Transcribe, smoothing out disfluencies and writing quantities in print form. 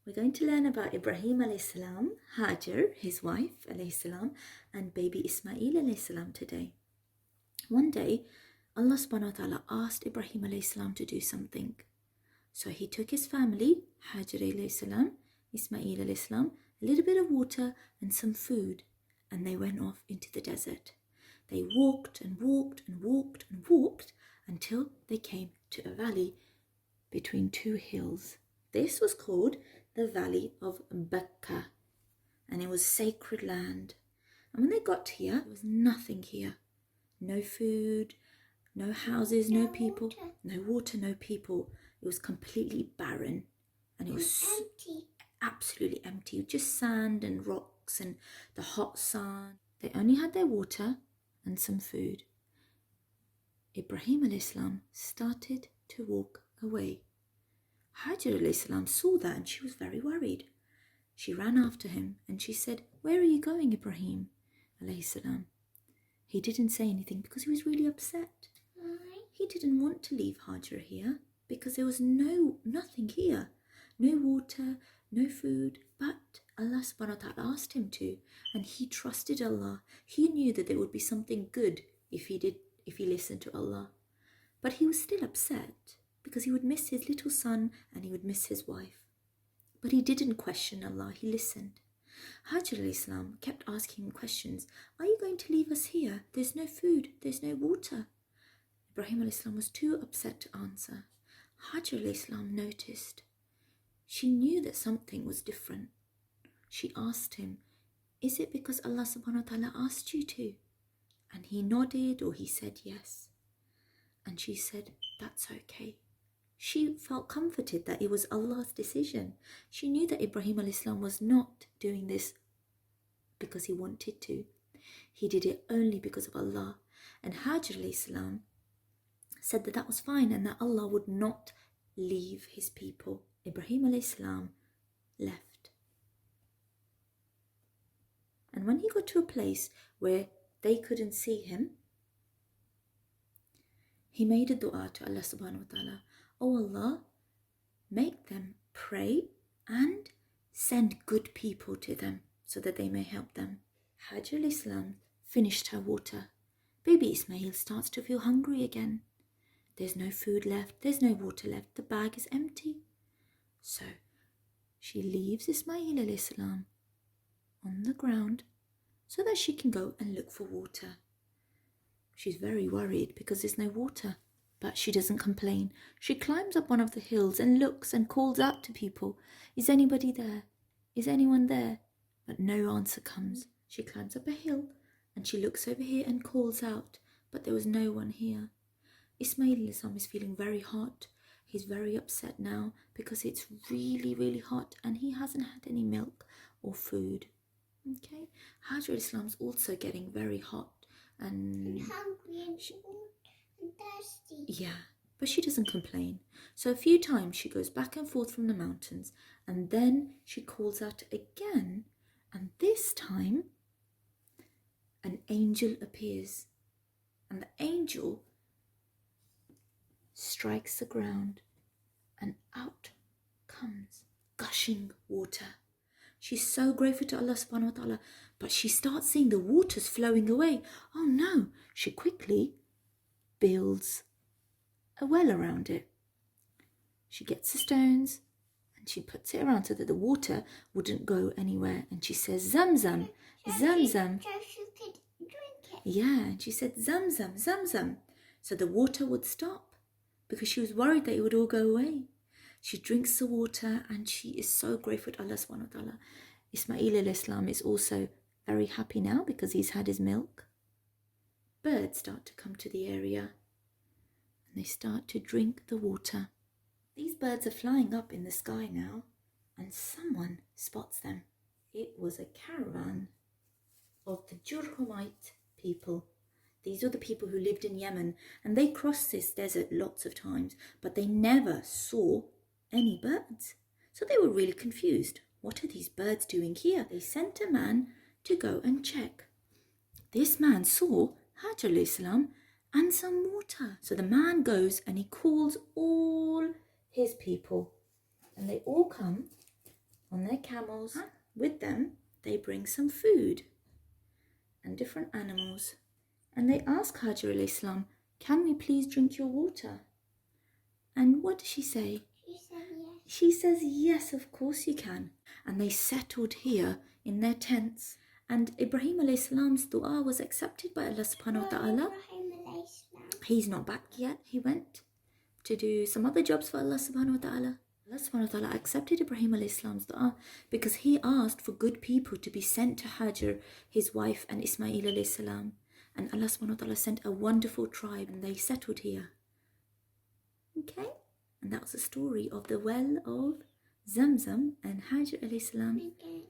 We're going to learn about Ibrahim alayhi salam, Hajar, his wife alayhi salam, and baby Ismail alayhi salam today. One day, Allah subhanahu wa ta'ala asked Ibrahim alayhi salam to do something. So he took his family, Hajar alayhi salam, Ismail alayhi salam, a little bit of water and some food, and they went off into the desert. They walked and walked and walked and walked until they came to a valley between two hills. This was called the Valley of Bakka, and it was sacred land. And when they got here, there was nothing here. No food, no houses, no people, no water, no people. It was completely barren, and it was empty. Absolutely empty, just sand and rocks and the hot sun. They only had their water and some food. Ibrahim alayhi salam started to walk away. Hajar alayhi salam saw that and she was very worried. She ran after him and she said, "Where are you going, Ibrahim alayhi salam?" He didn't say anything because he was really upset. Why? He didn't want to leave Hajar here because there was nothing here. No water, no food, but Allah subhanahu wa ta'ala asked him to, and he trusted Allah. He knew that there would be something good if he listened to Allah. But he was still upset because he would miss his little son and he would miss his wife. But he didn't question Allah, he listened. Hajar alayhi salam kept asking him questions. "Are you going to leave us here? There's no food, there's no water." Ibrahim alayhi salam was too upset to answer. Hajar alayhi salam noticed. She knew that something was different. She asked him, "Is it because Allah subhanahu wa ta'ala asked you to?" And he nodded or he said yes. And she said, "That's okay." She felt comforted that it was Allah's decision. She knew that Ibrahim alayhi salam was not doing this because he wanted to. He did it only because of Allah. And Hajar alayhi salam said that that was fine and that Allah would not leave his people. Ibrahim alayhi salam left. And when he got to a place where they couldn't see him, he made a dua to Allah subhanahu wa ta'ala. "Oh Allah, make them pray and send good people to them so that they may help them." Hajar alayhi salam finished her water. Baby Ismail starts to feel hungry again. There's no food left, there's no water left, the bag is empty. So she leaves Ismail alayhi salam on the ground so that she can go and look for water. She's very worried because there's no water, but she doesn't complain. She climbs up one of the hills and looks and calls out to people, "Is anybody there? Is anyone there?" But no answer comes. She climbs up a hill and she looks over here and calls out, but there was no one here. Ismail alayhi salam is feeling very hot. He's very upset now because it's really, really hot and he hasn't had any milk or food. Okay, Hajar alayhi salam is also getting very hot and hungry and cold and thirsty. yeah, but she doesn't complain. So a few times she goes back and forth from the mountains and then she calls out again, and this time an angel appears and the angel strikes the ground and out comes gushing water. She's so grateful to Allah subhanahu wa ta'ala, but she starts seeing the waters flowing away. Oh no, she quickly builds a well around it. She gets the stones and she puts it around so that the water wouldn't go anywhere. And she says, "Zamzam, Zamzam." So she could drink it. Yeah, and she said, "Zamzam, Zamzam." So the water would stop because she was worried that it would all go away. She drinks the water and she is so grateful to Allah subhanahu wa ta'ala. Ismail alayhi salam is also very happy now because he's had his milk. Birds start to come to the area and they start to drink the water. These birds are flying up in the sky now and someone spots them. It was a caravan of the Jurhumite people. These are the people who lived in Yemen and they crossed this desert lots of times, but they never saw any birds. So they were really confused. What are these birds doing here? They sent a man to go and check. This man saw Hajar alayhi salam and some water. So the man goes and he calls all his people and they all come on their camels. With them, they bring some food and different animals. And they ask Hajar alayhi salam, can we please drink your water? And what does she say? She said yes. She says, yes, of course you can. And they settled here in their tents. And Ibrahim alayhi salam's dua was accepted by Allah subhanahu wa ta'ala. Ibrahim alayhi salam. He's not back yet. He went to do some other jobs for Allah subhanahu wa ta'ala. Allah subhanahu wa ta'ala accepted Ibrahim alayhi salam's dua because he asked for good people to be sent to Hajar, his wife, and Ismail alayhi salam. And Allah subhanahu wa ta'ala sent a wonderful tribe and they settled here. Okay? And that was the story of the well of Zamzam and Hajar alayhi salam. Okay.